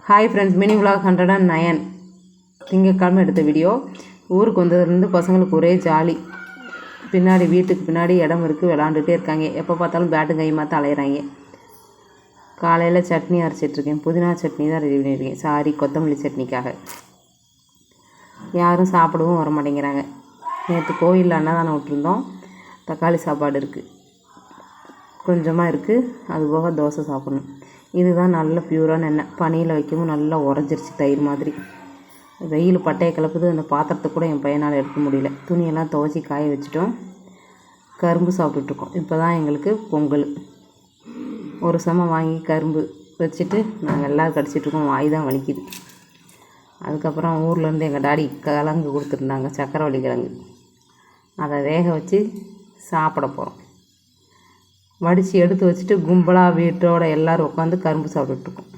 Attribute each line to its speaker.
Speaker 1: Hi friends, mini vlog 109 திங்கட்கிழமை எடுத்த video. ஊருக்கு வந்ததுலேருந்து பசங்களுக்கு ஒரே ஜாலி. பின்னாடி வீட்டுக்கு பின்னாடி இடம் இருக்குது, விளாண்டுட்டே இருக்காங்க. எப்போ பார்த்தாலும் பேட்டு கை மாற்ற அலையிறாங்க. காலையில் சட்னி அரைச்சிட்ருக்கேன். புதினா சட்னி தான் ரெடி பண்ணியிருக்கேன். கொத்தமல்லி சட்னிக்காக. யாரும் சாப்பிடவும் வர மாட்டேங்கிறாங்க. நேற்று கோயிலில் அன்னதானம் விட்டுருந்தோம். தக்காளி சாப்பாடு இருக்குது, கொஞ்சமாக இருக்குது. அதுபோக தோசை சாப்பிட்ணும். இதுதான் நல்ல பியூரான எண்ணெய். பனியில் வைக்கவும் நல்லா உறைஞ்சிருச்சு, தயிர் மாதிரி. வெயில் பட்டையை கிளப்புது. அந்த பாத்திரத்தை கூட என் பையனால் எடுக்க முடியல. துணியெல்லாம் துவைச்சி காய வச்சுட்டோம். கரும்பு சாப்பிட்டுட்ருக்கோம். இப்போ தான் எங்களுக்கு பொங்கல். ஒரு சமம் வாங்கி கரும்பு வச்சுட்டு நாங்கள் எல்லோரும் கடிச்சிட்ருக்கோம். வாய் தான் வலிக்குது. அதுக்கப்புறம் ஊர்லேருந்து எங்கள் டாடி கிழங்கு கொடுத்துருந்தாங்க, சக்கரவள்ளி கிழங்கு. அதை வேக வச்சு சாப்பிட போகிறோம். வடித்து எடுத்து வச்சுட்டு கும்பலாக வீட்டோட எல்லோரும் உட்காந்து கரும்பு சாப்பிட்டுட்ருக்கோம்.